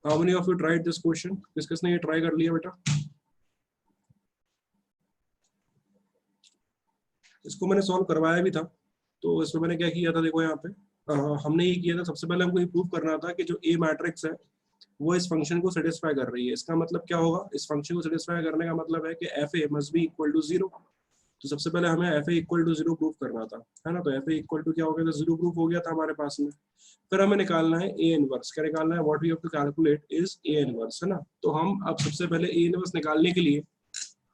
How many of you tried this question? किस किसने ये ट्राई कर लिया बेटा? इसको मैंने सॉल्व करवाया भी था। तो इसमें मैंने क्या किया था, देखो यहाँ पे हमने ये किया था, सबसे पहले हमको ये प्रूव करना था कि जो ए मैट्रिक्स है वो इस फंक्शन को सेटिस्फाई कर रही है। इसका मतलब क्या होगा? इस फंक्शन को सेटिस्फाई करने का मतलब है कि F A must be equal to 0। तो सबसे पहले हमें F A equal to 0 prove करना था, है ना। तो एफ ए इक्वल टू क्या हो गया था? 0 प्रूफ हो गया था हमारे पास में। फिर हमें निकालना है ए इनवर्स। क्या निकालना है? What we have to calculate is A inverse, है ना। तो हम अब सबसे पहले ए इनवर्स निकालने के लिए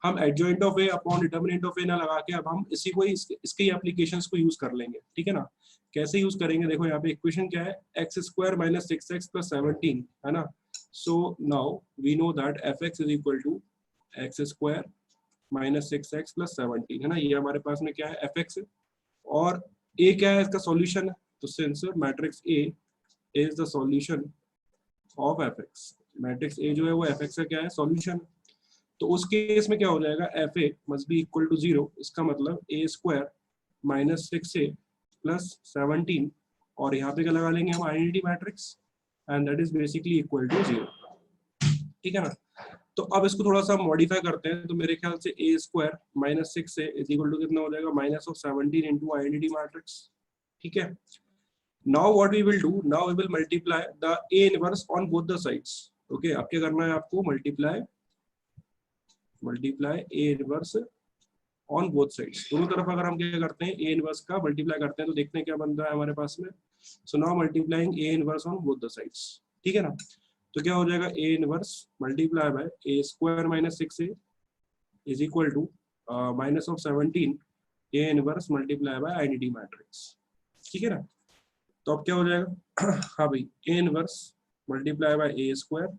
हम adjoint of A upon determinant of A ना लगा के अब हम इसी को इसके एप्लीकेशंस को यूज कर लेंगे, ठीक है ना। कैसे यूज करेंगे? देखो यहाँ पे इक्वेशन क्या है, x square minus 6x plus 17, है ना। So now we know that F X is equal to X square minus 6x plus 17, है ना। ये हमारे पास में क्या है? एफ एक्स है। और ए क्या है? इसका सॉल्यूशन है। तो since matrix A is the solution of F x, matrix A जो है वो एफ एक्स का क्या है? सॉल्यूशन। तो उस केस में क्या हो जाएगा? F A must be equal to 0। इसका मतलब ए स्क्वायर माइनस 6a प्लस 17, और यहाँ पे क्या लगा लेंगे हम? Identity matrix, and that is basically equal to 0, ठीक है ना। तो अब इसको थोड़ा सा मॉडिफाई करते हैं। तो मेरे ख्याल से A square minus 6a is equal to कितना हो जाएगा? Minus of 17 into identity matrix, ठीक है। Now what we will do, now we will multiply the A inverse on both the sides. Okay, अब क्या करना है आपको? Multiply A inverse on both sides. दोनों तरफ अगर हम क्या करते हैं? ए इनवर्स का मल्टीप्लाई करते हैं तो देखते हैं क्या बन रहा है हमारे पास में। So now multiplying A inverse on both the sides, ठीक है ना। तो क्या हो जाएगा? A inverse multiply by A square minus 6a is equal to minus of 17 A inverse multiply by identity matrix, ठीक है ना। तो अब क्या हो जाएगा? हाँ भाई, A inverse multiply by A square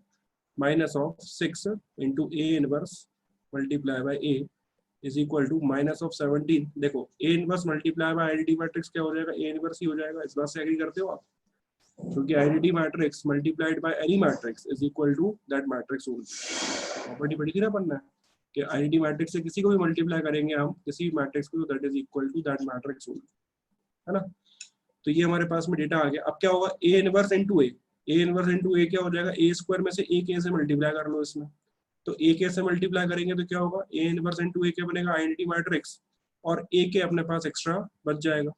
minus of 6 into A inverse multiply by A is equal to minus of 17। देखो A inverse multiply by identity matrix क्या हो जाएगा? ए इनवर्स ही हो जाएगा। इस बात से एग्री करते हो आप? क्योंकि identity matrix multiplied by any matrix is equal to that matrix only. Property पढ़ी थी ना पढ़ना है कि आइडेंटिटी मैट्रिक्स से किसी को भी मल्टीप्लाई करेंगे हम, किसी भी मैट्रिक्स को, that is equal to that matrix only, है ना। तो ये हमारे पास में डेटा आ गया। अब क्या होगा? A inverse into A, A inverse into A क्या हो जाएगा? ए स्क्वायर में से ए के से मल्टीप्लाई कर लो इसमें। तो ए के से मल्टीप्लाई करेंगे तो क्या होगा? ए इनवर्स इनटू ए के बनेगा आइडेंटिटी मैट्रिक्स, और ए के अपने पास एक्स्ट्रा बच जाएगा,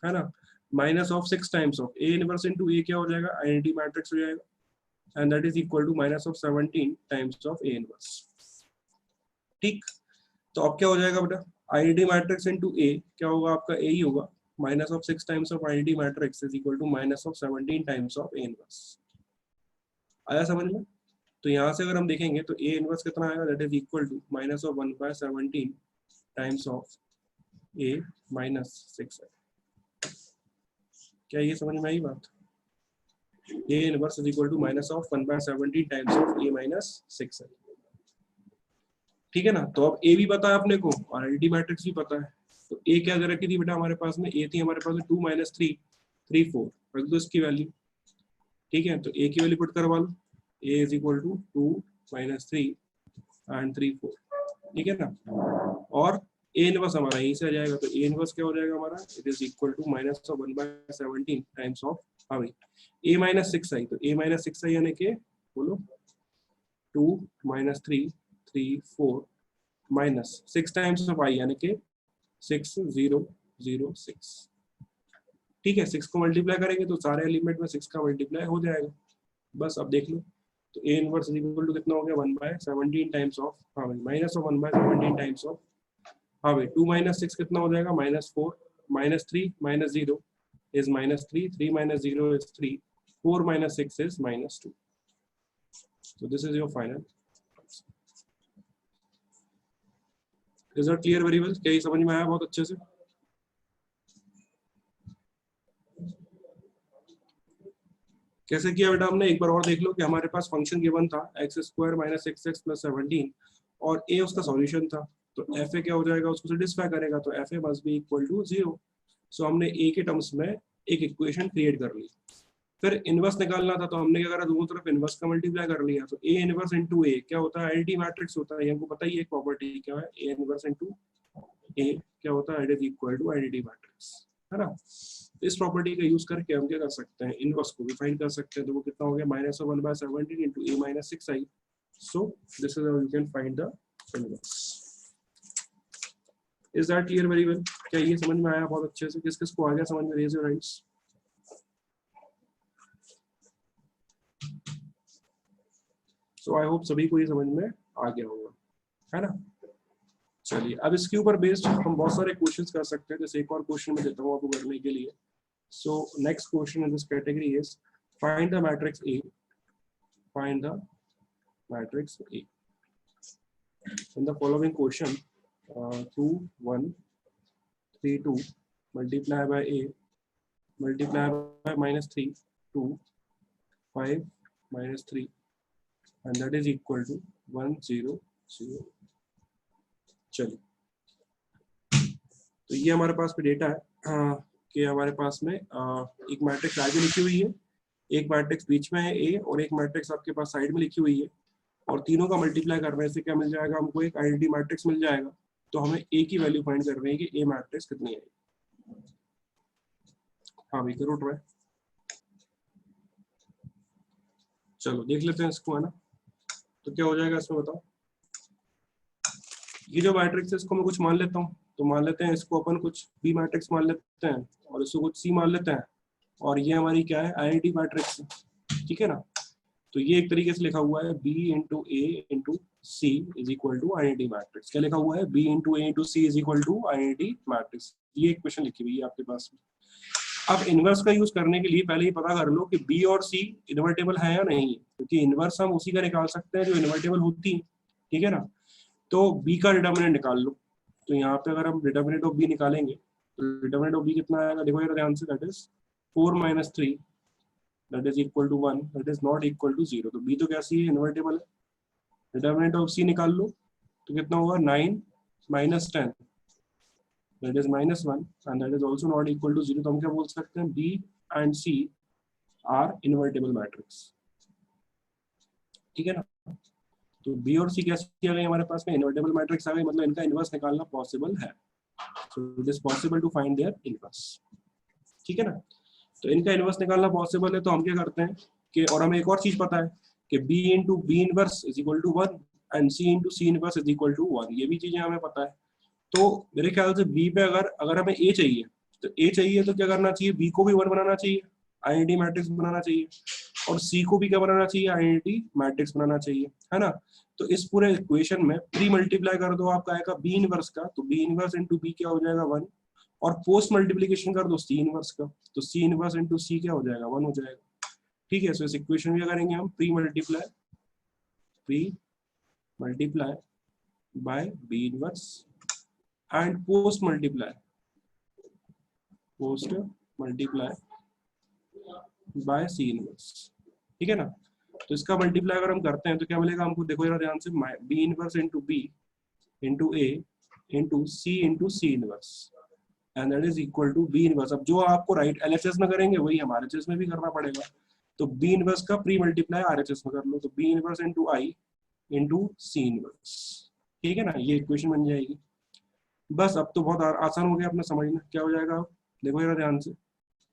है ना। Minus of 6 times of A inverse into A क्या हो जाएगा? आइडेंटिटी मैट्रिक्स हो जाएगा, and that is equal to minus of 17 times of A inverse, ठीक। तो अब क्या हो जाएगा बेटा? आइडेंटिटी मैट्रिक्स इनटू ए क्या होगा? आपका ए ही होगा। Minus of 6 times of identity matrix is equal to minus of 17 times of A inverse. आया समझ में? तो यहाँ से अगर हम देखेंगे तो ए इनवर्स कितना आएगा? That is equal to minus of 1/17 times of A minus 6 है। क्या ये समझ में आई बात? A inverse is equal to minus of 1/17 times of A minus 6 है, ठीक है ना। तो अब ए भी पता है अपने को और आइडेंटिटी मैट्रिक्स भी पता है। तो ए क्या अगर रखी थी बेटा हमारे पास में? ए थी हमारे पास में 2 - 3 3 4, रख दो इसकी वैल्यू, ठीक है। तो ए की वैल्यू पुट करवा लो, ए इज इक्वल टू 2 - 3 एंड 3 4, ठीक है ना। और ए इनवर्स हमारा यहीं से आ जाएगा। तो ए इनवर्स क्या हो जाएगा हमारा? It is equal to minus of 1/17 times of, हाँ भाई, ए माइनस 6 आई। तो ए माइनस 6 आई यानी कि बोलो 2 - 3 3 4 माइनस 6 टाइम्स ऑफ आई यानी कि 6 0 0 6, ठीक है। 6 को मल्टीप्लाई करेंगे तो सारे एलिमेंट में 6 का मल्टीप्लाई हो जाएगा। बस अब देख लो। तो ए इनवर्स इक्वल टू कितना हो गया? 1/17 टाइम्स ऑफ, हाँ भाई, माइनस ऑफ 1/17 टाइम्स ऑफ, हाँ भाई, 2 - 6 कितना हो जाएगा? -4 -3 -0 is -3 3 - 0 is 3 4 - 6 is -2। So this is your final. Is that clear very well? क्या ये समझ में आया बहुत अच्छे से? कैसे किया बेटा हमने? एक बार और देख लो कि हमारे पास फंक्शन गिवन था x square minus 6x plus 17 और a उसका सॉल्यूशन था। तो एफ ए क्या हो जाएगा? उसको सेटिस्फाई करेगा। तो F A must be equal to 0। So हमने a के टर्म्स में एक इक्वेशन क्रिएट कर ली। फिर इनवर्स निकालना था तो हमने क्या करा? दोनों तरफ इनवर्स का मल्टीप्लाई कर लिया। तो ए इनवर्स इनटू ए क्या होता है? आइडेंटिटी मैट्रिक्स होता है। हमको पता ही है प्रॉपर्टी क्या है, ए इनवर्स इनटू ए क्या होता है? It is equal to identity matrix, है ना। इस प्रॉपर्टी का यूज करके हम क्या कर सकते हैं, इनवर्स को भी फाइंड कर सकते हैं। तो वो कितना हो गया, -1/17 into a minus 6i। So this is how you can find the inverse. Is that clear very well? क्या ये समझ में आया बहुत अच्छे से? किस किस को आ गया समझ में? Raise your hands. So I hope सभी को ये समझ में आ गया होगा, है ना। चलिए अब इसके ऊपर बेस्ड हम बहुत सारे क्वेश्चंस कर सकते हैं। जैसे एक और क्वेश्चन मैं देता हूँ आपको करने के लिए। So next question in this category is find the matrix A, find the matrix A. In the following question, 2 1 3 2 multiply by A multiply by -3 2 5 -3 and that is equal to 1 0 0। चलिए तो ये हमारे पास में डेटा है कि हमारे पास में एक मैट्रिक्स आगे लिखी हुई है, एक मैट्रिक्स बीच में है A और एक मैट्रिक्स आपके पास साइड में लिखी हुई है, और तीनों का मल्टीप्लाई करने से क्या मिल जाएगा हमको, एक आइडेंटिटी मैट्रिक्स मिल जाएगा। तो हमें A की वैल्यू फाइंड कर रहे हैं कि A मैट्रिक्स कितनी है। हाँ भाई करो ट्राई। चलो देख लेते हैं इसको, है ना। तो क्या हो जाएगा इसमें बताओ। ये जो मैट्रिक्स है इसको मैं कुछ मान लेता हूँ। तो मान लेते हैं इसको अपन कुछ B मैट्रिक्स मान लेते हैं और इसको कुछ C मान लेते हैं, और ये हमारी क्या है, आइडेंटिटी मैट्रिक्स, ठीक है ना। तो ये एक तरीके से लिखा हुआ है B into A into C is equal to identity matrix. क्या लिखा हुआ है, B into A into C is equal to identity matrix. ये एक क्वेश्चन लिखी हुई है आपके पास में। अब इनवर्स का यूज करने के लिए पहले ही पता कर लो कि B और C इन्वर्टेबल है या नहीं, क्योंकि इनवर्स हम उसी का निकाल सकते हैं जो इन्वर्टेबल होती है, ठीक है ना। तो B का डिटर्मिनेंट निकाल लो। तो यहाँ पे अगर हम डिटर्मिनेंट ऑफ B निकालेंगे तो डिटर्मिनेंट ऑफ B कितना आएगा, देखो यार ध्यान से, that is 4 - 3 that is equal to 1 that is not equal to 0। तो B तो कैसी है, इन्वर्टेबल है। डिटर्मिनेंट ऑफ C निकाल लो तो कितना होगा, 9 - 10 that is -1 and that is also not equal to 0। तो हम क्या बोल सकते हैं, B and C are invertible matrix, ठीक है ना। तो B और C कैसे आ गए हमारे पास में, इन्वर्टेबल मैट्रिक्स आ गई, मतलब इनका इनवर्स निकालना पॉसिबल है। So it is possible to find their inverse, ठीक है ना। तो इनका इनवर्स निकालना पॉसिबल है, तो हम क्या करते हैं कि, और हमें एक और चीज पता है कि B into B inverse is equal to 1 and C into C inverse is equal to 1। ये भी चीजें हमें पता है। तो मेरे ख्याल से B पे अगर हमें A चाहिए, तो A चाहिए तो क्या करना चाहिए, B को भी 1 बनाना चाहिए, आइडेंटिटी मैट्रिक्स बनाना चाहिए, और C को भी क्या बनाना चाहिए, आइडेंटिटी मैट्रिक्स बनाना चाहिए, है ना। तो इस पूरे इक्वेशन में प्री मल्टीप्लाई कर दो, आपका आएगा B इनवर्स का, तो B इनवर्स इंटू B क्या हो जाएगा, 1, और पोस्ट मल्टीप्लीकेशन कर दो C इनवर्स का, तो C इनवर्स इंटू C क्या हो जाएगा, 1 हो जाएगा, ठीक है। सो इस इक्वेशन में क्या करेंगे हम, pre multiply bye B inverse and post multiply by C inverse, ठीक है ना। तो इसका मल्टीप्लाई अगर हम करते हैं तो क्या मिलेगा हमको, देखो जरा ध्यान से, B inverse into B into A into C into C inverse and that is equal to B inverse. अब जो आपको राइट LHS में करेंगे वही हमारे RHS में भी करना पड़ेगा। तो B इनवर्स का प्री मल्टीप्लाई RHS में कर लो, तो B inverse into I into C inverse, ठीक है ना। ये इक्वेशन बन जाएगी। बस अब तो बहुत आसान हो गया अपना समझना। क्या हो जाएगा, देखो जरा ध्यान से,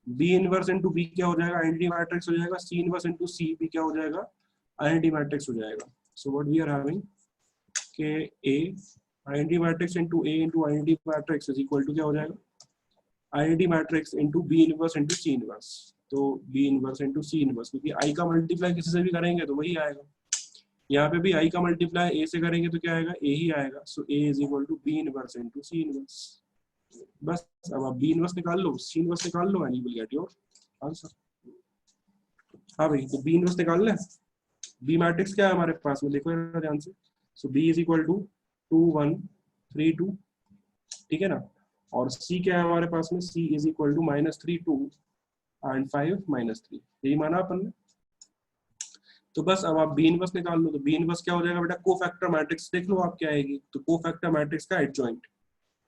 B इनवर्स इंटू B क्या हो जाएगा, आइडेंटिटी मैट्रिक्स हो जाएगा, C इनवर्स इंटू C भी क्या हो जाएगा, आइडेंटिटी मैट्रिक्स हो जाएगा। So what we are having के A identity matrix into A into identity matrix is equal to क्या हो जाएगा, identity matrix into B inverse into C inverse. तो B inverse into C inverse, क्योंकि I का multiply किसी से भी करेंगे तो वही आएगा। यहाँ पे भी I का मल्टीप्लाई A से करेंगे तो क्या आएगा, A ही आएगा। So A is equal to B inverse into C inverse. बस अब आप B इनवर्स निकाल लो, C इनवर्स निकाल लो and you will get your answer. हाँ भाई, तो B इनवर्स निकाल लें। B मैट्रिक्स क्या है हमारे पास में, देखो ध्यान से। सो B इज इक्वल टू 2 1 3 2, ठीक है ना। और C क्या है हमारे पास में, C is equal to -3 2 and 5 -3, यही माना अपन ने। तो बस अब आप B इनवर्स निकाल लो। तो B इनवर्स क्या हो जाएगा बेटा, कोफैक्टर मैट्रिक्स देख लो आप क्या आएगी, तो कोफैक्टर मैट्रिक्स का एडजॉइंट,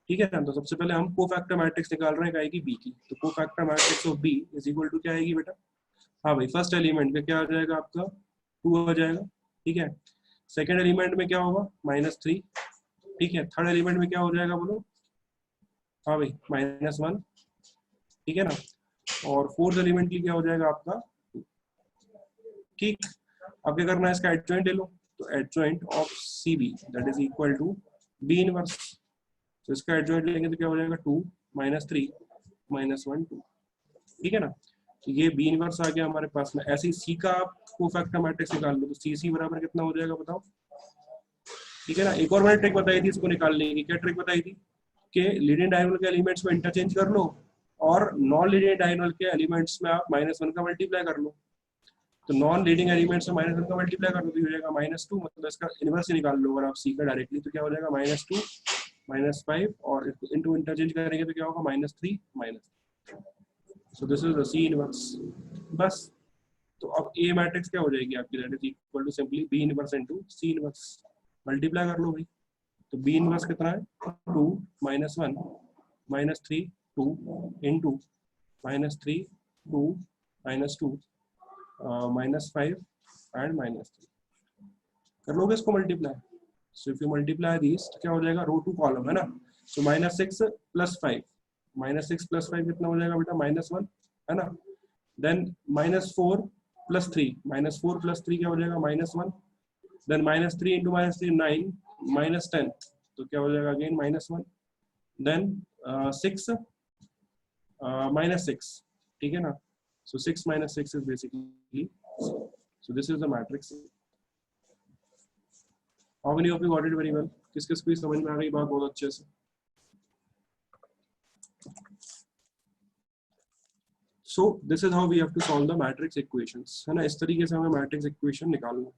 ठीक है ना। तो सबसे पहले हम कोफैक्टर मैट्रिक्स निकाल रहे हैं, क्या आएगी, B की। तो cofactor matrix of B is equal to क्या आएगी बेटा, हाँ भाई, फर्स्ट एलिमेंट में क्या आ जाएगा आपका, 2 हो जाएगा, ठीक है। सेकंड एलिमेंट में क्या होगा, -3, ठीक है। थर्ड एलिमेंट में क्या हो जाएगा बोलो, हाँ भाई, -1, ठीक है ना, और फोर्थ एलिमेंट क्या हो जाएगा आपका, ठीक। अब क्या करना है, इसका एडजॉइंट ले लो, तो adjoint of C B that is equal to B inverse, तो इसका एडजॉइंट लेंगे तो क्या हो जाएगा 2 - 3 - 1 2, ठीक है ना। तो ये बी इनवर्स आ गया हमारे पास में। ऐसे ही सी का आप कोफैक्टर मैट्रिक्स निकाल लो, तो सी सी बराबर कितना हो जाएगा बताओ, ठीक है ना। एक और मैंने ट्रिक बताई थी इसको निकालने की, क्या ट्रिक बताई थी कि लीडिंग डायगोनल के एलिमेंट्स को इंटरचेंज कर लो और नॉन लीडिंग डायगोनल के एलिमेंट्स में आप -1 का मल्टीप्लाई कर लो, तो नॉन लीडिंग एलिमेंट से -1 का मल्टीप्लाई कर दो तो हो जाएगा -2, मतलब इसका इनवर्स ही निकाल लो अगर आप सी का डायरेक्टली, तो क्या हो जाएगा -2 -5 और इनटू इंटरचेंज करेंगे तो क्या होगा -3 -3, so this is the C inverse. बस, तो अब ए मैट्रिक्स क्या हो जाएगी आपकी, that is equal to simply B inverse into C inverse, multiply कर लो भाई। तो बी इनवर्स कितना है 2 - 1 -3 2 इनटू -3 2 -2 -5 एंड -3, कर लोगे इसको multiply. So if you multiply this तो क्या हो जाएगा, रो टू कॉलम है ना, सो -6 + 5 -6 + 5 कितना हो जाएगा बेटा -1 है ना, देन -4 + 3 -4 + 3 क्या हो जाएगा -1, देन -3 इंटू -3 9 -10 तो क्या हो जाएगा अगेन -1, देन 6 -6, ठीक है ना, so 6 - 6 is basically, so this is the matrix. How many of you got it very well? किस किस को समझ में आ गई बात बहुत अच्छे से? So this is how we have to solve the matrix equations, है ना। इस तरीके से हमें मैट्रिक्स इक्वेशन निकालना है।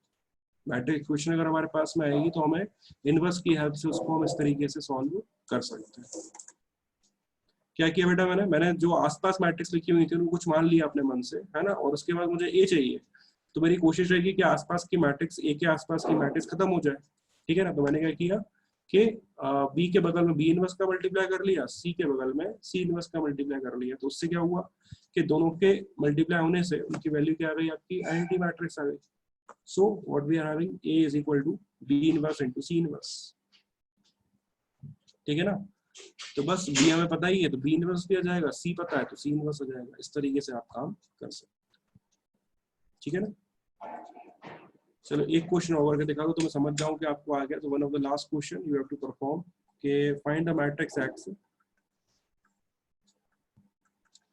मैट्रिक्स इक्वेशन अगर हमारे पास में आएगी तो हमें इनवर्स की हेल्प से उसको हम इस तरीके से सॉल्व कर सकते हैं। क्या किया बेटा मैंने जो आसपास मैट्रिक्स लिखी हुई थी उनको कुछ मान लिया अपने मन से, है ना, और उसके बाद मुझे ए चाहिए, तो मेरी कोशिश रहेगी कि आसपास की मैट्रिक्स ए के आसपास की मैट्रिक्स खत्म हो जाए, ठीक है ना। तो मैंने क्या किया कि बी के बगल में बी इनवर्स का मल्टीप्लाई कर लिया, सी के बगल में सी इनवर्स का मल्टीप्लाई कर लिया, तो उससे क्या हुआ कि दोनों के मल्टीप्लाई होने से उनकी वैल्यू क्या आ गई आपकी, आइडेंटिटी मैट्रिक्स आ गई। So what we are having, A is equal to B inverse into C inverse, ठीक है ना। तो बस बी हमें पता ही है तो बी इनवर्स भी आ जाएगा, सी पता है तो सी इनवर्स आ जाएगा। इस तरीके से आप काम कर सकते, ठीक है ना। चलो एक क्वेश्चन और करके दिखा दो तो मैं समझ जाऊं कि आपको आ गया। तो one of the last question you have to perform के find the matrix X,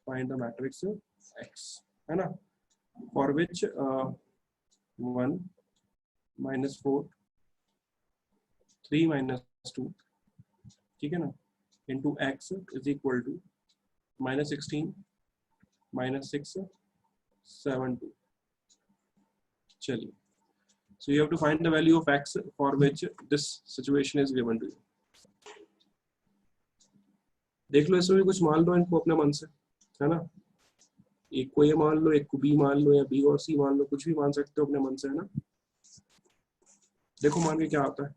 find the matrix X, है ना, फॉर विच 1 -4 3 - 2, ठीक है ना, into x is equal to -16 -6 7 2। चलिए, so you have to find the value of x for which this situation is given to you। देख लो, इसमें भी कुछ मान लो इनको अपने मन से, है ना। एक को ये मान लो, एक को बी मान लो, या बी और सी मान लो, कुछ भी मान सकते हो अपने मन से, है ना। देखो मान के क्या आता है।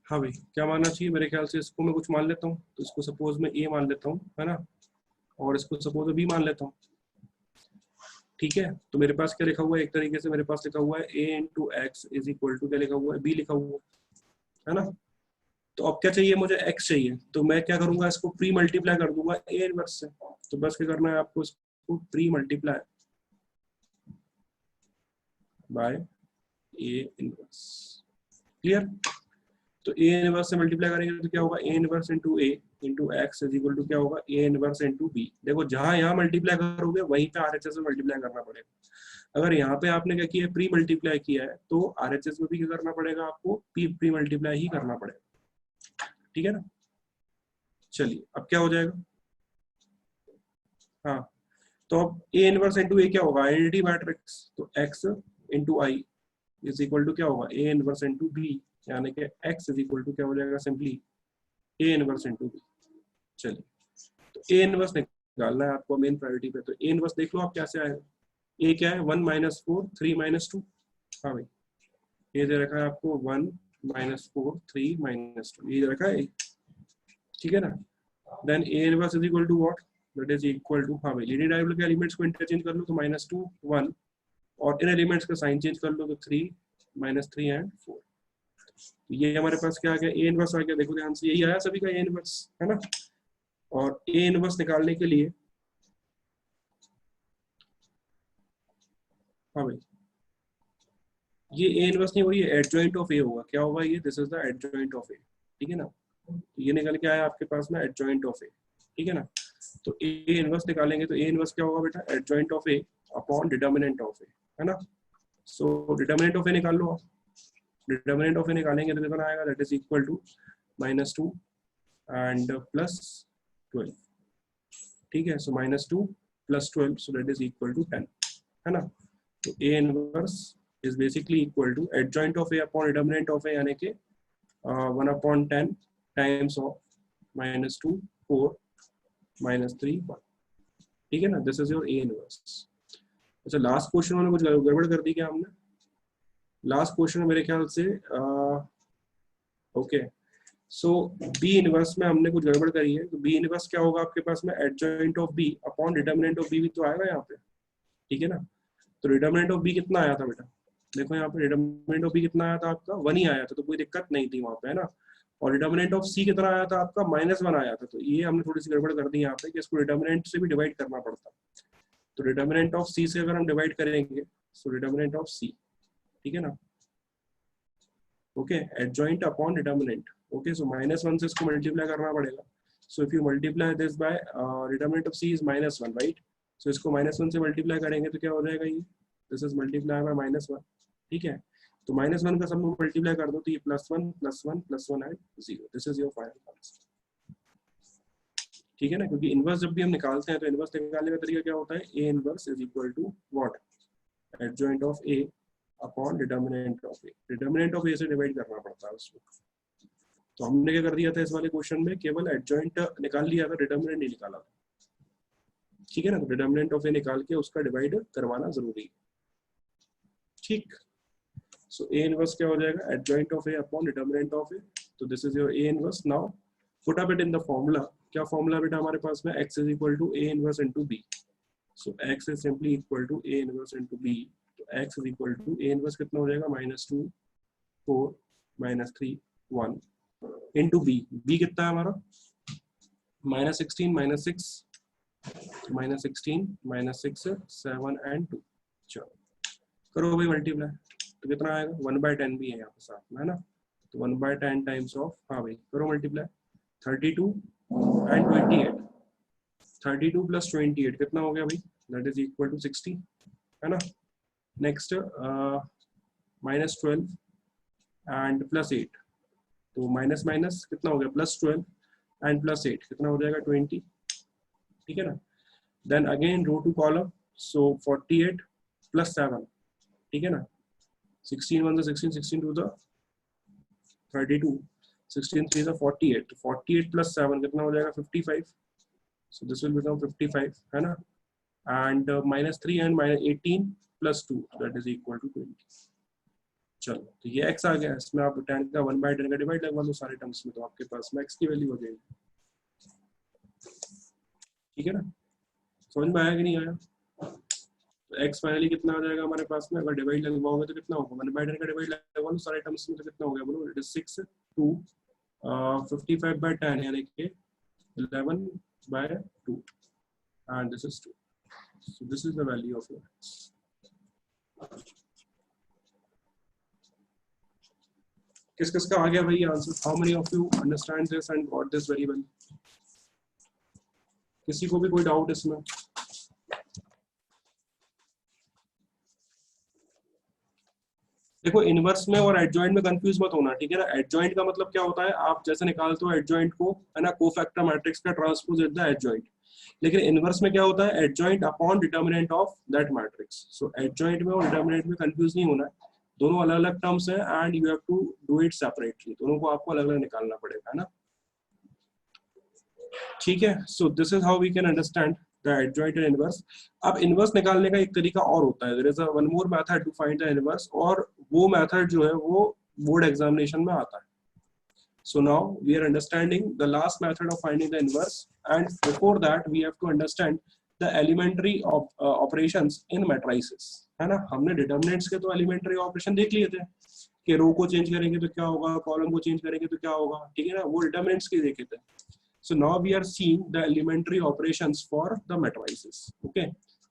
हाँ भाई, क्या मानना चाहिए मेरे ख्याल से, इसको मैं कुछ मान लेता हूँ, तो इसको सपोज मैं ए मान लेता हूँ, है ना, और इसको सपोज मैं बी मान लेता हूँ, ठीक है। तो मेरे पास क्या लिखा हुआ है, एक तरीके से मेरे पास लिखा हुआ है a into X is equal to क्या लिखा हुआ है, b लिखा हुआ है ना। तो अब क्या चाहिए मुझे, x चाहिए, तो मैं क्या करूंगा, इसको प्री मल्टीप्लाई कर दूंगा a इनवर्स से। तो बस क्या करना है आपको, इसको pre multiply by a inverse, clear. तो a इनवर्स से मल्टीप्लाई करेंगे तो क्या होगा, a inverse into a into X is equal to क्या होगा, a इनवर्स इंटू b। देखो जहां यहाँ मल्टीप्लाई करोगे वहीं पे RHS में मल्टीप्लाई करना पड़ेगा। अगर यहाँ पे आपने क्या किया, प्री मल्टीप्लाई किया है, तो RHS में भी क्या करना पड़ेगा आपको, प्री मल्टीप्लाई ही करना पड़ेगा, ठीक है ना। चलिए अब क्या हो जाएगा, हाँ, तो अब a इनवर्स इंटू a क्या होगा, आइडेंटिटी मैट्रिक्स, तो x into I is equal to क्या होगा, a इनवर्स इंटू b, यानी कि x इज इक्वल टू क्या हो जाएगा, simply a inverse into b। चलिए, तो a इनवर्स निकालना है आपको मेन प्रायोरिटी पे, तो a इनवर्स देख लो आप कैसे आएगा। a क्या है, 1 - 4 3 - 2, हाँ भाई, ये दे रखा है आपको 1 - 4 3 - 2, ये दे रखा है, ठीक है ना। Then a inverse is equal to what, that is equal to, हाँ भाई, लीडिंग डायगोनल के एलिमेंट्स को इंटरचेंज कर लो तो -2 1, और इन एलिमेंट्स का साइन चेंज कर लो तो 3 -3 एंड 4। ये हमारे पास क्या आ गया, ए इनवर्स आ गया। देखो ध्यान से, यही आया सभी का ए इनवर्स, है ना। और ए इनवर्स निकालने के लिए, हाँ भाई, ये ए इनवर्स नहीं होगी, ये एडजॉइंट ऑफ ए होगा। क्या होगा ये, this is the adjoint of A, ठीक है ना। तो ये निकल के आया आपके पास में एडजॉइंट ऑफ ए, ठीक है ना। तो ए इनवर्स निकालेंगे तो ए इनवर्स क्या होगा बेटा, adjoint of A upon determinant of A, है ना। सो डिटर्मिनेंट ऑफ ए निकाल लो आप। डिटर्मिनेंट ऑफ ए निकालेंगे तो कितना आएगा, that is equal to -2 and +12, ठीक है। So -2 + 12, so that is equal to 10, है ना। तो A inverse is basically equal to adjoint of A upon determinant of A, यानी कि 1/10 times of -2 4 -3 1, ठीक है ना। This is your A inverse. अच्छा, लास्ट क्वेश्चन में कुछ गड़बड़ कर दी क्या हमने? लास्ट क्वेश्चन में मेरे ख्याल से ओके, सो B इनवर्स में हमने कुछ गड़बड़ करी है। तो B इनवर्स क्या होगा आपके पास में, adjoint of B upon determinant of B भी तो आएगा यहाँ पे, ठीक है ना। तो डिटर्मिनेंट ऑफ B कितना आया था बेटा, देखो यहाँ पे डिटर्मिनेंट ऑफ B कितना आया था आपका, 1 ही आया था, तो कोई दिक्कत नहीं थी वहाँ पे, है ना। और डिटर्मिनेंट ऑफ C कितना आया था आपका, -1 आया था। तो ये हमने थोड़ी सी गड़बड़ कर दी यहाँ पे कि इसको डिटर्मिनेंट से भी डिवाइड करना पड़ता। तो डिटर्मिनेंट ऑफ C से अगर हम डिवाइड करेंगे, सो डिटर्मिनेंट ऑफ C, ठीक है ना, okay, adjoint upon determinant, okay. So -1 से इसको मल्टीप्लाई करना पड़ेगा। So if you multiply this by determinant of C is -1, right. So इसको -1 से मल्टीप्लाई करेंगे तो क्या हो जाएगा, ये दिस इज मल्टीप्लाई बाय -1, ठीक है। तो -1 का सब में मल्टीप्लाई कर दो तो ये +1 +1 +1 and 0, this is your final answer, ठीक है ना। क्योंकि इनवर्स जब भी हम निकालते हैं तो इनवर्स निकालने का तरीका क्या होता है, A inverse is equal to what, adjoint of A upon determinant of A. Determinant of A से डिवाइड करना पड़ता है उसको। तो हमने क्या कर दिया था इस वाले क्वेश्चन में, केवल एडजॉइंट निकाल लिया था, डिटर्मिनेंट नहीं निकाला था, ठीक है ना। तो डिटर्मिनेंट ऑफ ए निकाल के उसका डिवाइड करवाना जरूरी है, ठीक। सो ए इनवर्स क्या हो जाएगा, adjoint of A upon determinant of A. तो this is your A inverse. Now put up it in the formula. क्या फॉर्मूला बेटा हमारे पास में, x is equal to A inverse into b। So x is simply equal to A inverse into b। तो x is equal to A inverse कितना हो जाएगा, -2 4 -3 1 into b। b कितना है हमारा, -16 -6 -16 -6 7 एंड 2। चलो करो भाई मल्टीप्लाई, तो कितना आएगा, 1/10 भी है यहाँ पे साथ में, है ना। तो 1/10 टाइम्स ऑफ, हाँ भाई करो मल्टीप्लाई, 32 एंड 28, 32 + 28 कितना हो गया भाई, दैट इज इक्वल टू 60, है ना। नेक्स्ट -12 एंड +8, तो माइनस कितना हो गया, +12 एंड +8 कितना हो जाएगा, 20, ठीक है ना। Then again row to column, so 48 + 7, ठीक है ना। 16 1 16, 16 2 32, 16 3 48, 48 + 7 कितना हो जाएगा, 55। सो दिस विल बिकम 55, है ना। And -3 and -18 + 2, that is equal to 20। चलो तो ये x आ गया, इसमें आप 10 का 1/10 का डिवाइड लगवा लो सारे टर्म्स में, तो आपके पास में x की वैल्यू हो जाएगी, ठीक है ना। समझ में आया कि नहीं आया। तो x फाइनली कितना आ जाएगा हमारे पास में, अगर डिवाइड लगवाओगे तो कितना होगा, 1/10 का डिवाइड लगवा लो सारे टर्म्स में तो कितना हो गया बोलो, इट इज 6 2 55/10 यानी कि 11/2 and this is 2. So this is the value of your x. किस किस का आ गया भाई answer, how many of you understand this and got this very well. किसी को भी कोई डाउट इसमें, देखो इनवर्स में और एडजॉइंट में कंफ्यूज मत होना, ठीक है ना। एडजॉइंट का मतलब क्या होता है, आप जैसे निकालते हो एडजॉइंट को, है ना, कोफैक्टर मैट्रिक्स का ट्रांसपोज इज द एडजॉइंट। लेकिन इनवर्स में क्या होता है, adjoint upon determinant of that matrix. So adjoint में और डिटर्मिनेंट में कंफ्यूज नहीं होना है, दोनों अलग अलग टर्म्स हैं and you have to do it separately, दोनों को आपको अलग अलग निकालना पड़ेगा, है ना, ठीक है। So this is how we can understand the adjoint and inverse. अब इनवर्स निकालने का एक तरीका और होता है, there is one more method to find the inverse, और वो मेथड जो है वो बोर्ड एग्जामिनेशन में आता है। So now we are understanding the last method of finding the inverse, and before that we have to understand the elementary operations in matrices, है ना। हमने determinants के तो elementary operation देख लिए थे, कि रो को चेंज करेंगे तो क्या होगा, कॉलम को चेंज करेंगे तो क्या होगा, ठीक है ना, वो डिटरमिनेंट्स के देखे थे. So now we are seeing the elementary operations for the matrices. Okay.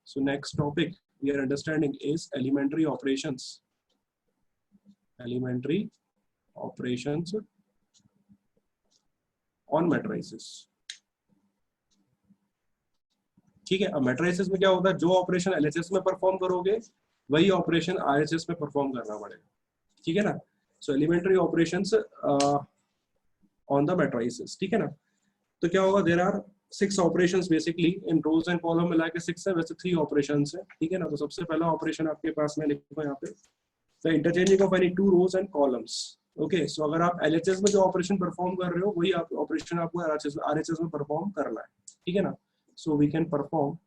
So next topic we are understanding is elementary operations. Elementary operations on matrices. ठीक है. अब मैट्रिसेस में क्या होता है, जो ऑपरेशन एलएचएस में परफॉर्म करोगे वही ऑपरेशन आरएचएस में परफॉर्म करना पड़ेगा. ठीक है ना. So elementary operations on the matrices. ठीक है ना. तो क्या होगा, there are 6 operations basically in rows and column मिला के 6 है, वैसे 3 ऑपरेशंस है. ठीक है ना. तो सबसे पहला ऑपरेशन आपके पास में लिखो यहाँ पे, the interchanging of any 2 rows and columns. Okay. So अगर आप एलएचएस में जो ऑपरेशन परफॉर्म कर रहे हो वही आप ऑपरेशन आपको आरएचएस में परफॉर्म करना है. ठीक है ना. So we can perform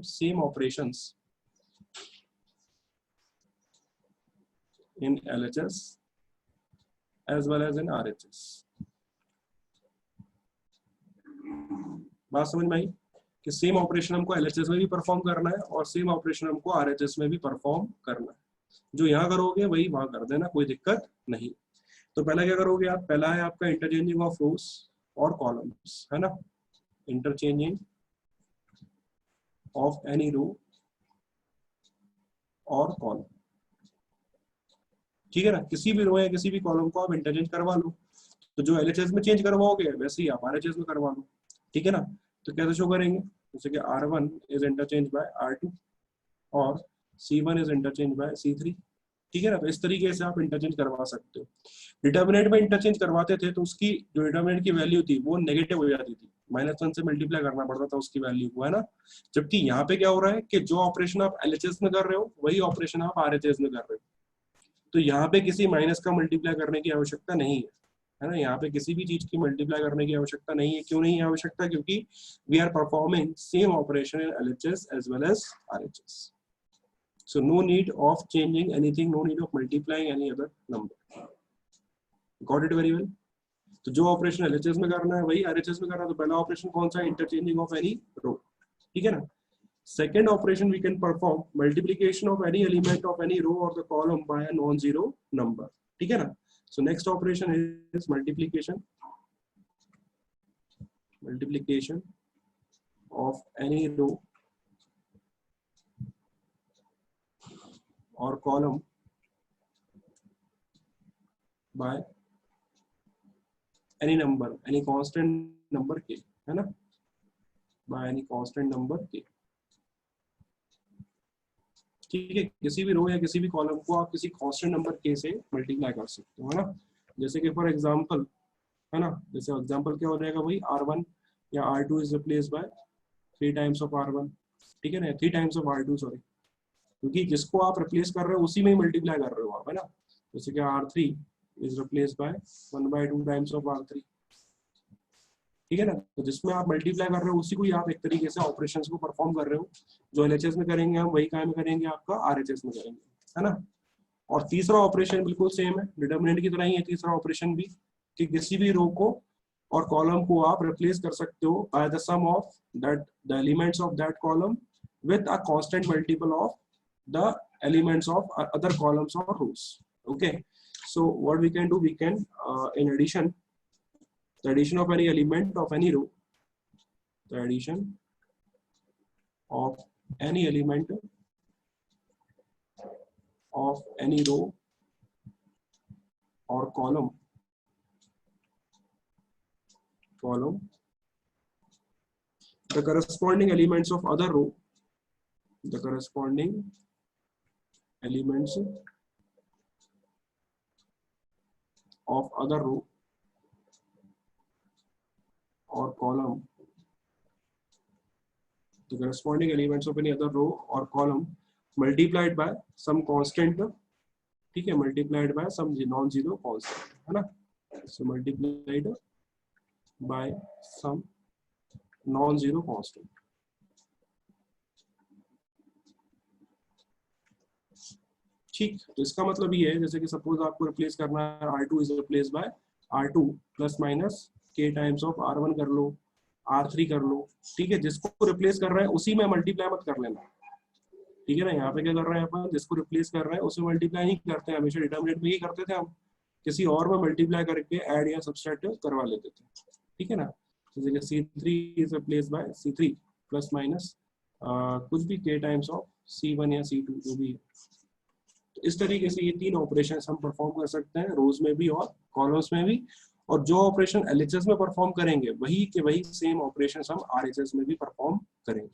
same operations in LHS as well as in RHS. बात समझ में आई कि सेम ऑपरेशन हमको LHS में भी परफॉर्म करना है और सेम ऑपरेशन हमको RHS में भी परफॉर्म करना है. जो यहाँ करोगे वही वहां कर देना, कोई दिक्कत नहीं. तो पहला क्या करोगे आप, पहला है आपका इंटरचेंजिंग ऑफ रोज और कॉलम्स, है ना. इंटरचेंजिंग ऑफ एनी रो और कॉलम. ठीक है ना. किसी भी रो या किसी भी कॉलम को आप इंटरचेंज करवा लो. तो जो एलएचएस में चेंज करवाओगे वैसे ही आप आरएचएस में करवा लो. ठीक है ना. तो कैसे शो करेंगे, जैसे कि R1 is interchange bye R2 और C1 is interchange bye C3. ठीक है ना. तो इस तरीके से आप इंटरचेंज करवा सकते हो. डिटरमिनेंट में इंटरचेंज करवाते थे तो उसकी जो डिटरमिनेंट की वैल्यू थी वो नेगेटिव हो जाती थी, -1 से मल्टीप्लाई करना पड़ता था उसकी वैल्यू को, है ना. जबकि यहाँ पे क्या हो रहा है कि जो ऑपरेशन आप एलएचएस में कर रहे हो वही ऑपरेशन आप आरएचएस में कर रहे हो. तो यहाँ पे किसी माइनस का मल्टीप्लाई करने की आवश्यकता नहीं है ना. यहाँ पे किसी भी चीज की मल्टीप्लाई करने की आवश्यकता नहीं है. क्यों नहीं है आवश्यकता, क्योंकि we are performing same operation in LHS as well as RHS. So no need of changing anything, no need of multiplying any other number. Got it very well. तो जो ऑपरेशन एलएचएस में करना है वही आरएचएस में करना है. तो पहला ऑपरेशन कौन सा, इंटरचेंजिंग ऑफ एनी रो. ठीक है ना. Second operation we can perform multiplication of any element of any row or the column by a non-zero number. ठीक है ना. So next operation is multiplication of any row or column by any number, any constant number k, है ना. By any constant number k. ठीक है. किसी भी रो या किसी भी कॉलम को आप किसी कांस्टेंट नंबर के से मल्टीप्लाई कर सकते हो, है ना. जैसे कि फॉर एग्जांपल, है ना, जैसे एग्जांपल क्या हो जाएगा भाई, R1 या R2 is replace by 3 times of R1. ठीक है ना, 3 टाइम्स ऑफ R2 सॉरी, क्योंकि जिसको आप रिप्लेस कर रहे हो उसी में ही मल्टीप्लाई कर रहे हो आप, है ना. जैसे कि R3 is replace by 1/2 times of R3. ठीक है ना. तो जिसमें आप मल्टीप्लाई कर रहे हो उसी को ही आप एक तरीके से ऑपरेशंस को परफॉर्म कर रहे हो. जो एलएचएस में करेंगे हम वही काम करेंगे आपका आरएचएस में करेंगे, है ना. और तीसरा ऑपरेशन बिल्कुल सेम है, डिटरमिनेंट की तरह ही है तीसरा ऑपरेशन भी, कि किसी भी रो को और कॉलम को आप रिप्लेस कर सकते हो by the sum of that the elements of that column with a constant multiple of the elements of other columns और rows. Okay. So what we can do, we can in addition, the addition of any element of any row, the addition of any element of any row or column the corresponding elements of other row, the corresponding elements of other row or column, the corresponding elements of any other row or column multiplied by some constant. ठीक है, multiplied by some non-zero constant, है ना. So multiplied by some non-zero constant. ठीक. तो इसका मतलब ये है, जैसे कि सपोज आपको रिप्लेस करना है R2 is replace by R2 plus minus k times of R1 कर लो, R3 कर लो. ठीक है. जिसको रिप्लेस कर रहा है उसी में मल्टीप्लाई मत कर लेना. ठीक है ना। यहाँ पे क्या कर रहे हैं अपन, जिसको रिप्लेस कर रहे हैं उसे मल्टीप्लाई नहीं करते हैं, हमेशा डिटर्मिनेंट में ही करते थे हम, किसी और में मल्टीप्लाई करके ऐड या सब्सट्रैक्ट करवा लेते थे, ठीक है ना। जैसे C3 is replace by C3 plus minus कुछ भी k टाइम्स ऑफ C1 या C2 जो भी है। तो इस तरीके से ये 3 ऑपरेशन हम परफॉर्म कर सकते हैं, रोज में भी और कॉलम्स में भी। और जो ऑपरेशन LHS में परफॉर्म करेंगे वही के वही सेम ऑपरेशन हम RHS में भी परफॉर्म करेंगे।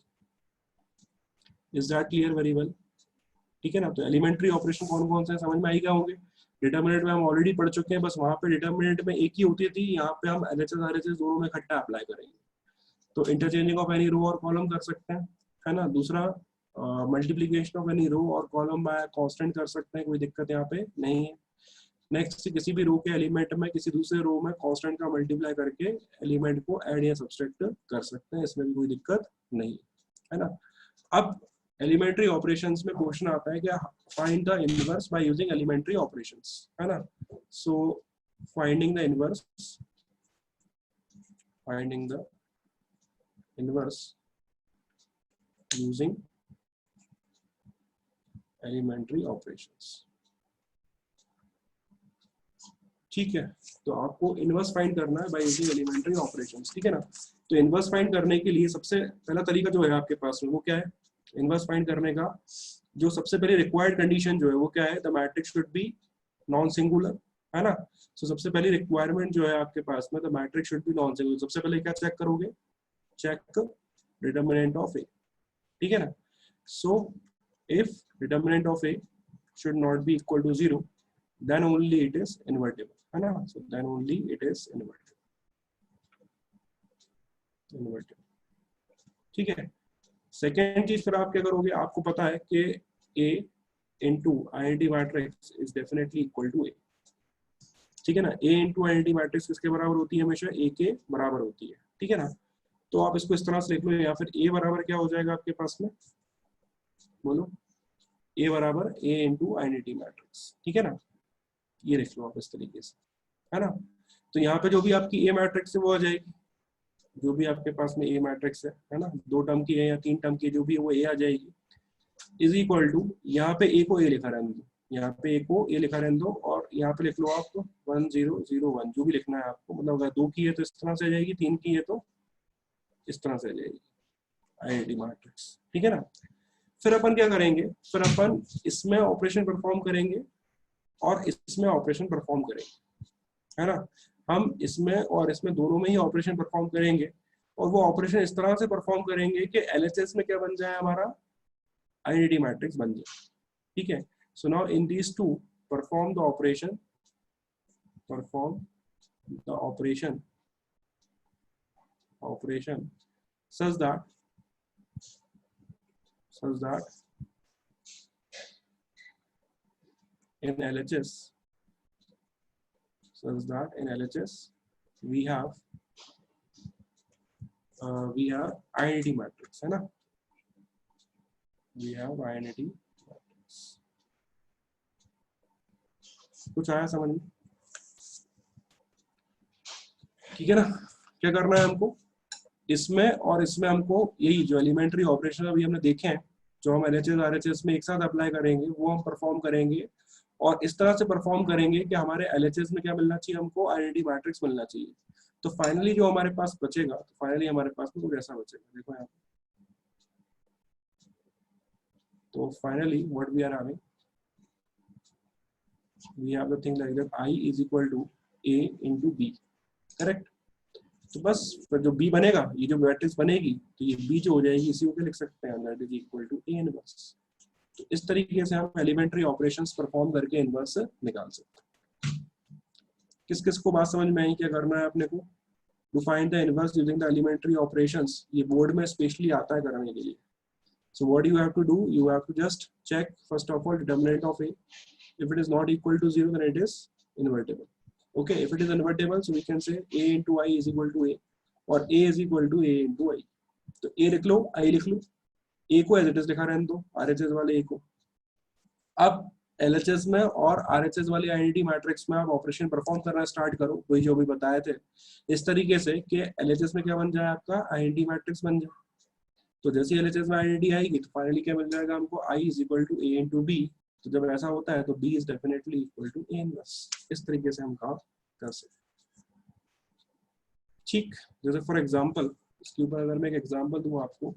Is that clear? Very well, ठीक है ना। तो एलिमेंट्री ऑपरेशन कौन कौन से समझ में आई क्या होंगे? डिटर्मिनेंट में हम ऑलरेडी पढ़ चुके हैं, बस वहां पे डिटर्मिनेंट में एक ही होती थी, यहाँ पे हम LHS RHS दोनों में इकट्ठा अप्लाई करेंगे। तो इंटरचेंजिंग ऑफ एनी रो और कॉलम कर सकते हैं, है ना। दूसरा मल्टीप्लीकेशन ऑफ एनी रो और कॉलम बाय कांस्टेंट कर सकते हैं, कोई दिक्कत यहाँ पे नहीं है। नेक्स्ट, किसी भी रो के एलिमेंट में किसी दूसरे रो में कांस्टेंट का मल्टीप्लाई करके एलिमेंट को ऐड या सब्सट्रैक्ट कर सकते हैं, इसमें भी कोई दिक्कत नहीं है ना। अब एलिमेंट्री ऑपरेशंस में क्वेश्चन आता है क्या, find the inverse by using elementary operations, है ना। So finding the inverse using elementary operations, ठीक है। तो आपको इनवर्स फाइंड करना है बाय यूजिंग एलिमेंट्री ऑपरेशंस, ठीक है ना। तो इनवर्स फाइंड करने के लिए सबसे पहला तरीका जो है आपके पास में वो क्या है, इनवर्स फाइंड करने का जो सबसे पहले रिक्वायर्ड कंडीशन जो है वो क्या है, the matrix should be non singular, है ना। तो सबसे पहली रिक्वायरमेंट जो है आपके पास में, the matrix should be non singular. सबसे पहले क्या चेक करोगे, चेक डिटर्मिनेंट ऑफ ए, ठीक है ना। So if determinant of A should not be equal to 0, then only it is invertible, है ना। so then only it is invertible, ठीक है। सेकेंड चीज फिर आप क्या करोगे, आपको पता है कि A into identity matrix is definitely equal to A, ठीक है ना। A into identity मैट्रिक्स किसके बराबर होती है, हमेशा A के बराबर होती है, ठीक है ना। तो आप इसको इस तरह से लिख लो, या फिर A बराबर क्या हो जाएगा आपके पास में, बोलो। A बराबर A into identity मैट्रिक्स, ठीक है ना। ये लिख लो आप इस तरीके से, है ना। तो यहाँ पे जो भी आपकी A मैट्रिक्स है वो आ जाएगी, जो भी आपके पास में A मैट्रिक्स है ना, 2 टर्म की है या 3 टर्म की जो भी है वो A आ जाएगी, इज इक्वल टू, यहाँ पे A को A लिखा रहने दो, यहाँ पे A को A लिखा रहने दो, और यहाँ पे लिख लो आप 1 0 0 1 जो भी लिखना है आपको, मतलब अगर 2 की है तो इस तरह से आ जाएगी, 3 की है तो इस तरह से आ जाएगी आईडेंटिटी मैट्रिक्स, ठीक है ना। फिर अपन क्या करेंगे, फिर अपन इसमें ऑपरेशन परफॉर्म करेंगे और इसमें ऑपरेशन परफॉर्म करेंगे, है ना। हम इसमें और इसमें दोनों में ही ऑपरेशन परफॉर्म करेंगे, और वो ऑपरेशन इस तरह से परफॉर्म करेंगे कि LHS में क्या बन जाए, हमारा आइडेंटिटी मैट्रिक्स बन जाए, ठीक है। So now in these two perform the operation such that in LHS we have identity matrix, है ना, we have identity matrix। कुछ आया समझ में, ठीक है ना। क्या करना है हमको, इसमें और इसमें हमको यही जो एलिमेंट्री ऑपरेशन अभी हमने देखे हैं, जो हम LHS RHS में एक साथ अप्लाई करेंगे वो हम परफॉर्म करेंगे, और इस तरह से परफॉर्म करेंगे कि हमारे LHS में क्या मिलना चाहिए, हमको आइडेंटिटी मैट्रिक्स मिलना चाहिए। तो फाइनली जो हमारे पास बचेगा, तो फाइनली हमारे पास में कुछ ऐसा बचेगा, देखो यहाँ पे। तो finally what we are having, we have the thing like that I is equal to A into B, correct. तो बस फिर जो B बनेगा, ये जो मैट्रिक्स बनेगी, तो ये B जो हो जाएगी इसी को लिख सकते हैं, that is equal to A inverse. तो इस तरीके से हम एलिमेंट्री ऑपरेशंस परफॉर्म करके इनवर्स निकाल सकते हैं। किस किस को बात समझ में आई, क्या करना है अपने को, to find the inverse using the elementary operations, ये बोर्ड में स्पेशली आता है करने के लिए। So what you have to do, you have to just check first of all determinant of A, if it is not equal to 0 then it is invertible, okay। if it is invertible so we can say A into I is equal to A, और A is equal to A into I। तो A लिख लो, I लिख लो, A को as it is लिखा रहने दो, RHS वाले A को। अब LHS में और RHS वाली आइडेंटिटी मैट्रिक्स में आप ऑपरेशन परफॉर्म करना स्टार्ट करो, वही जो भी बताए थे, इस तरीके से कि LHS में क्या बन जाए आपका आइडेंटिटी मैट्रिक्स बन जाए, तो जैसे एलएचएस में आइडेंटिटी आएगी तो फाइनली क्या मिल जाएगा हमको, I is equal to A into B. तो जब ऐसा होता है तो B is definitely equal to A inverse. इस तरीके से हम काम कर सकते हैं। ठीक, जैसे फॉर एग्जांपल इसके ऊपर अगर मैं एक एग्जांपल दूं आपको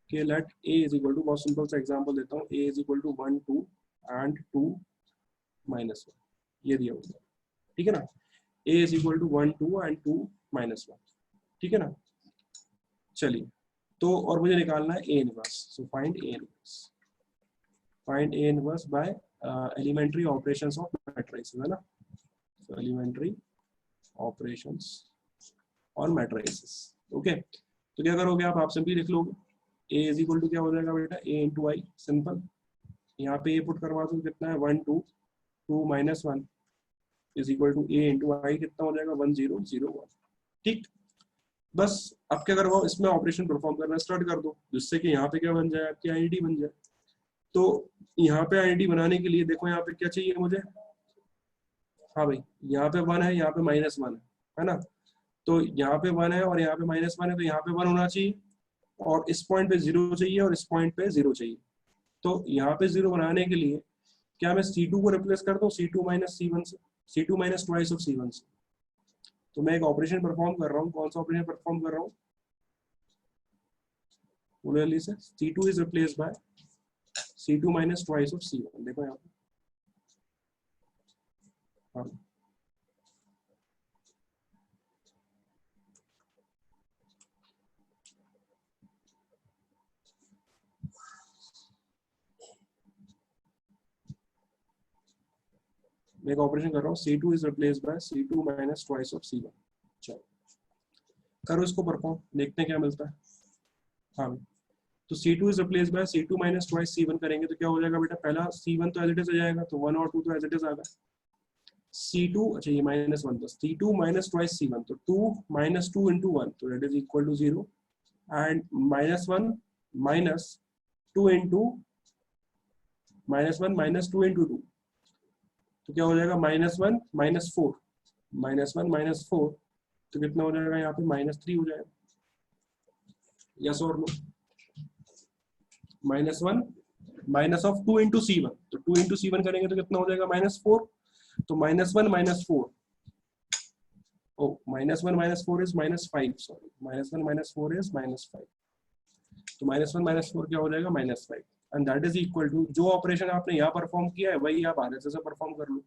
कि let A is equal to, बहुत सिंपल सा एग्जांपल देता हूं, A is equal to 1 2 and 2 minus 1, ये दिया हुआ है, ठीक है ना। A is equal to 1 2 and 2 minus 1, ठीक है ना। चलिए, तो और मुझे निकालना है A inverse. So find A inverse, find A inverse by elementary operations of matrices, है ना। So elementary operations on matrices, okay. तो क्या करोगे आप सिंपली लिख लोगे A इज इक्वल टू क्या हो जाएगा बेटा, A इंटू आई, सिंपल। यहाँ पे A पुट करवा दो, कितना है 1 2 2 minus 1 is equal to A into I, कितना हो जाएगा 1 0 0 1, ठीक। बस अब क्या करवाओ, इसमें ऑपरेशन परफॉर्म करना स्टार्ट कर दो, जिससे कि यहाँ पे क्या बन जाए, आपकी आईडेंटिटी बन जाए। तो यहाँ पे आईडेंटिटी बनाने के लिए देखो यहाँ पे क्या चाहिए मुझे, हाँ भाई यहाँ पे 1 है, यहाँ पे माइनस 1 है ना। तो यहाँ पे 1 है और यहाँ पे माइनस 1 है, तो यहाँ पे 1 होना चाहिए और इस पॉइंट पे 0 चाहिए और इस पॉइंट पे 0 चाहिए। तो यहाँ पे 0 बनाने के लिए क्या मैं C2 को रिप्लेस कर दूं C2 माइनस C1 से, C2 minus twice of C1 से। तो मैं एक ऑपरेशन परफॉर्म कर रहा हूँ, कौन सा ऑपरेशन परफॉर्म कर रहा हूँ, जल्दी से, C2 is replace by C2 minus twice of C1। देखो यहाँ पे, हाँ मैं एक ऑपरेशन कर रहा हूँ, C2 is replace by C2 minus twice of C1। चलो करो इसको परफॉर्म, देखते हैं क्या मिलता है। हाँ, तो C2 is replace by C2 minus twice C1 करेंगे तो क्या हो जाएगा बेटा, पहला C1 तो एज इट इज आ जाएगा, तो 1 और 2 तो एज इट इज आ गया। C2, अच्छा ये minus 1 plus C2 minus twice C1, तो 2 माइनस 2 इंटू 1, तो that is equal to 0, and minus 1 minus 2 into minus 2 into 2, तो क्या हो जाएगा माइनस 1 माइनस 4, माइनस 1 माइनस 4, तो कितना हो जाएगा यहाँ पे -3 हो जाएगा। यस और no, -1 minus of 2 into C1, तो 2 इंटू C1 करेंगे तो कितना हो जाएगा -4, तो -1 -4, ओ -1 -4 इज -5, सॉरी -1 -4 इज -5, तो -1 -4 क्या हो जाएगा -5, and that is equal to, जो ऑपरेशन आपने यहाँ परफॉर्म किया है वही आप RHS से परफॉर्म कर लो।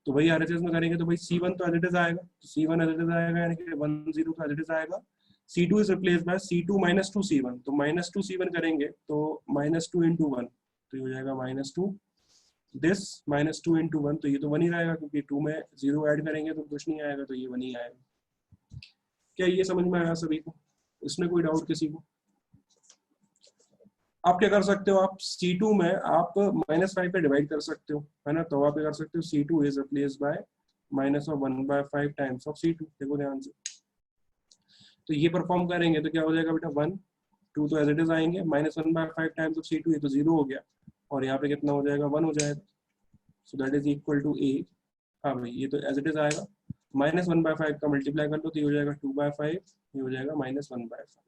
तो वही RHS में करेंगे तो भाई C1 तो एज इट इज आएगा, तो C1 एज इट इज आएगा, यानी कि 1 0 तो एज इट इज आएगा। C2 is replace by C2 minus 2 C1, तो -2 C1 करेंगे तो -2 इंटू 1, तो ये हो जाएगा -2, दिस -2 इंटू 1, तो ये तो 1 ही रहेगा क्योंकि 2 में 0 ऐड करेंगे तो कुछ नहीं आएगा, तो ये 1 ही आएगा। क्या ये समझ में आया सभी को, इसमें कोई डाउट किसी को? आप क्या कर सकते हो, आप C2 में आप -5 पे डिवाइड कर सकते हो, है ना। तो आप क्या कर सकते हो, C2 is replace by -1/5 times of C2। देखो ध्यान से, तो ये परफॉर्म करेंगे तो क्या हो जाएगा बेटा, 1 2 तो एज इट इज आएंगे, -1/5 टाइम्स ऑफ C2, ये तो 0 हो गया, और यहाँ पे कितना हो जाएगा 1 हो जाएगा, so that is equal to A। हाँ भाई ये तो एज इट इज आएगा, -1/5 का मल्टीप्लाई कर लो तो ये हो जाएगा 2/5, ये हो जाएगा -1/5।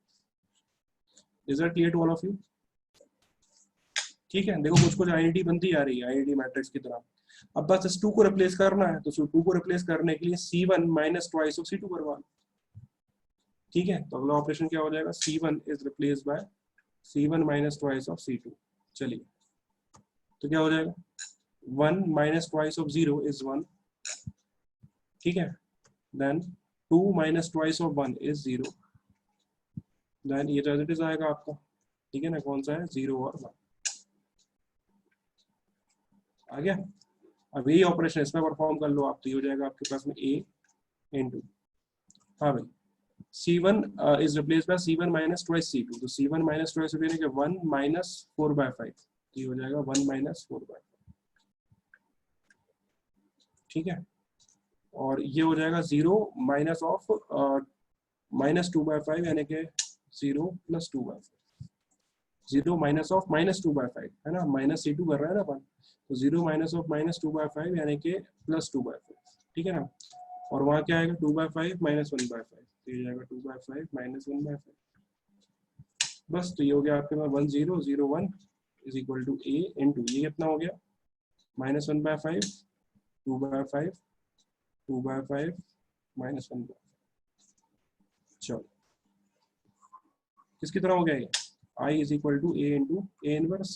Is that clear to all of you? ठीक है, देखो कुछ कुछ आईडेंटिटी बनती आ रही है आईडेंटिटी मैट्रिक्स की तरह। अब बस इस 2 को रिप्लेस करना है, तो 2 को रिप्लेस करने के लिए C1 minus twice of C2 करवा लो, ठीक है। तो अगला ऑपरेशन क्या हो जाएगा, C1 is replace by C1 minus twice of C2। चलिए, तो क्या हो जाएगा, 1 माइनस ट्वाइस ऑफ 0 इज 1, ठीक है, then 2 minus twice of 1 is 0, then ये तो एज इट इज आएगा आपका, ठीक है ना, कौन सा है 0 और 1 आ गया। अब यही ऑपरेशन इसमें परफॉर्म कर लो आप, तो ये हो जाएगा आपके पास में A इंटू, हाँ भाई C1 is replace by C1 minus twice C2, तो C1 माइनस ट्वाइस यानी कि 1 माइनस 4/5, तो ये हो जाएगा 1 माइनस 4/5, ठीक है। और ये हो जाएगा 0 माइनस ऑफ -2/5, यानी कि 0 प्लस 2/5, 0 माइनस ऑफ -2/5, है ना, माइनस C2 कर रहा है ना अपन, तो 0 माइनस ऑफ -2/5 यानी कि प्लस 2/5, ठीक है ना। और वहाँ क्या आएगा 2/5 -1/5, तो ये जाएगा 2/5 -1/5, बस तो ये हो गया आपके पास 1 0 0 1 is equal to A into ये कितना हो गया -1/5 2/5 2/5 -1। चलो किसकी तरह हो गया ये I is equal to A into A inverse.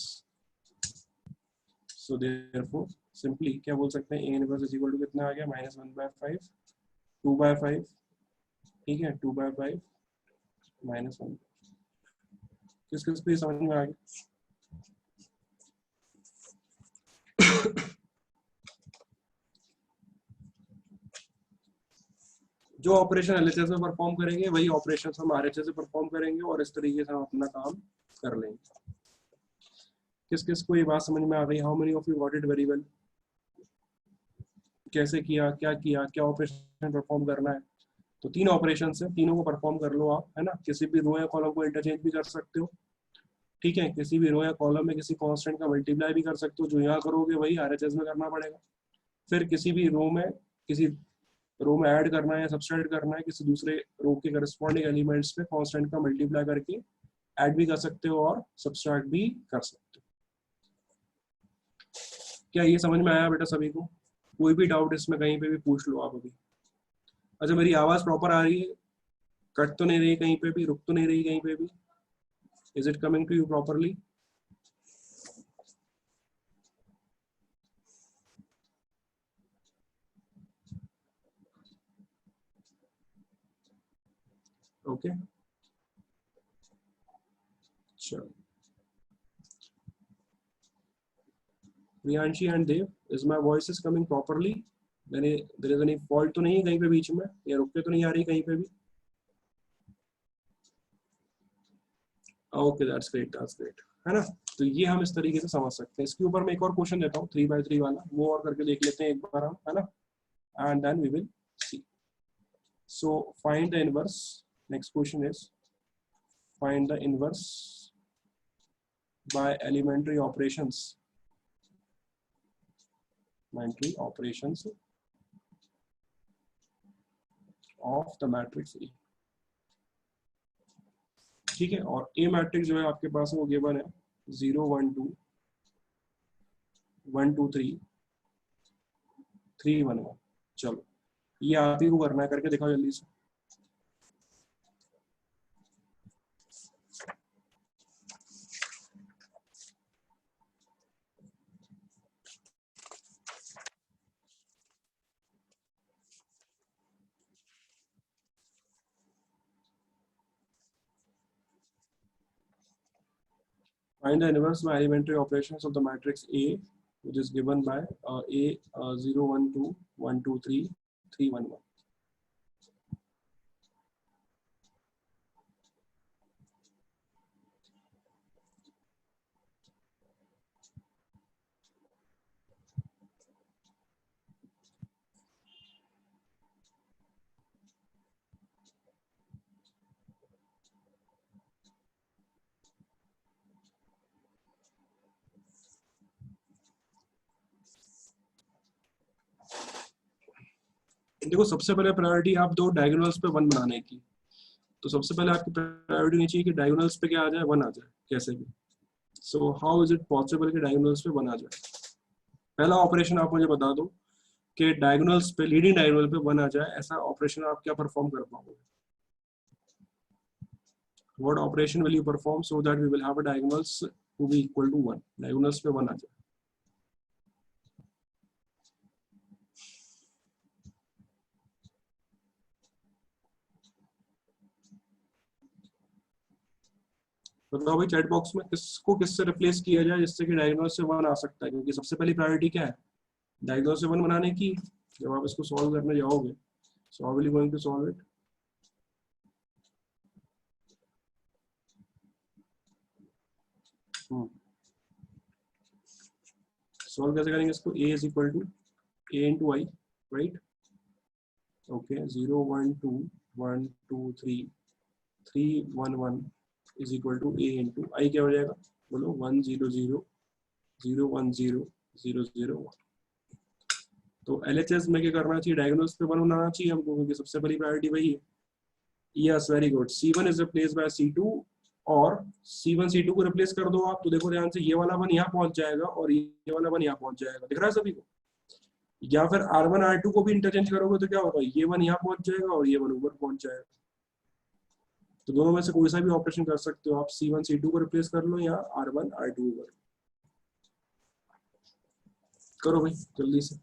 So therefore simply क्या बोल सकते हैं A inverse is equal to कितना आ गया -1/5 2/5 ठीक है 2/5 -1। किस किस पे समझ में आ गया? जो ऑपरेशन एलएचएस में परफॉर्म करेंगे वही ऑपरेशन हम आरएचएस से परफॉर्म करेंगे और इस तरीके से हम अपना काम कर लेंगे। किस किस को ये बात समझ में आ गई? How many of you got it very well? कैसे किया, क्या ऑपरेशन परफॉर्म करना है? तो 3 ऑपरेशन है, तीनों को परफॉर्म कर लो आप, है ना। किसी भी रो या कॉलम को इंटरचेंज भी कर सकते हो, ठीक है। किसी भी रो या कॉलम में किसी कांस्टेंट का मल्टीप्लाई भी कर सकते हो, जो यहाँ करोगे वही आरएचएस में करना पड़ेगा। फिर किसी भी रो में ऐड करना है या सब्सट्रैक्ट करना है, किसी दूसरे रो के करस्पॉन्डिंग एलिमेंट्स पे कांस्टेंट का मल्टीप्लाई करके ऐड भी कर सकते हो और सब्सट्रैक्ट भी कर सकते हो। क्या ये समझ में आया बेटा सभी को? कोई भी डाउट इसमें कहीं पे भी पूछ लो आप अभी। अच्छा मेरी आवाज प्रॉपर आ रही है? कट तो नहीं रही कहीं पे भी? रुक तो नहीं रही कहीं पे भी? Is it coming to you properly? Okay चलो Priyanshi and Dev, is my voice is coming properly? मैंने देयर इज एनी फॉल्ट तो नहीं है कहीं पे बीच में, या रुक के तो नहीं आ रही कहीं पे भी? ओके दैट्स ग्रेट है ना। तो ये हम इस तरीके से समझ सकते हैं। इसके ऊपर मैं एक और क्वेश्चन देता हूँ 3x3 वाला, वो और करके देख लेते हैं एक बार हम, है ना, and then we will see. So find the inverse, next question is find the inverse by elementary operations of the matrix A, ठीक है। और ए मैट्रिक्स जो है आपके पास वो गिवन है 0 1 2 1 2 3 3 1 1। चलो ये आप ही को करना है, करके दिखाओ जल्दी से। Find the inverse by elementary operations of the matrix A, which is given by A 0 1 2 1 2 3 3 1 1। देखो सबसे पहले प्रायोरिटी आप दो डायगोनल्स पे 1 बनाने की। तो सबसे पहले आपकी प्रायोरिटी नहीं चाहिए कि डायगोनल्स पे क्या आ जाए 1 आ जाए कैसे भी। So how is it possible कि डायगोनल्स पे 1 आ जाए? पहला ऑपरेशन आप मुझे बता दो कि डायगोनल्स पे, लीडिंग डायगोनल पे 1 आ जाए, ऐसा ऑपरेशन आप क्या परफॉर्म कर पाओगे? What operation will you perform so that we will have a diagonals to be equal to 1? Diagonals पे 1 आ जाए। बताओ भाई चैट बॉक्स में किसको किससे रिप्लेस किया जाए जिससे कि डायगोनल से 1 आ सकता है, क्योंकि सबसे पहली प्रायोरिटी क्या है? डायगोनल से 1 बनाने की। जब आप इसको सॉल्व करने जाओगे, so how will you going to solve it? Solve कैसे करेंगे इसको? a is equal to a into I, right? Okay, 0 1 2 1 2 3 3 1 1 is equal to a into I। क्या हो जाएगा बोलो? 1 0 0 0 1 0 0 0 1। तो एलएचएस में क्या करना चाहिए? डायगोनल्स पे 1 बनाना चाहिए हमको, क्योंकि सबसे पहली प्रायोरिटी वही है। Yes very good. C1 is replaced by C2 और C1 C2 को रिप्लेस कर दो आप, तो देखो ध्यान से, ये वाला वन यहाँ पहुंच जाएगा और ये वाला वन यहाँ पहुंच जाएगा, दिख रहा है सभी को। या फिर R1 R2 को भी इंटरचेंज करोगे तो क्या होगा, ये वन यहाँ पहुंच जाएगा और ये वन ऊपर पहुंच जाएगा। तो दोनों में से कोई सा भी ऑपरेशन कर सकते हो आप, C1 C2 को रिप्लेस कर लो या R1 R2 करो भाई जल्दी से।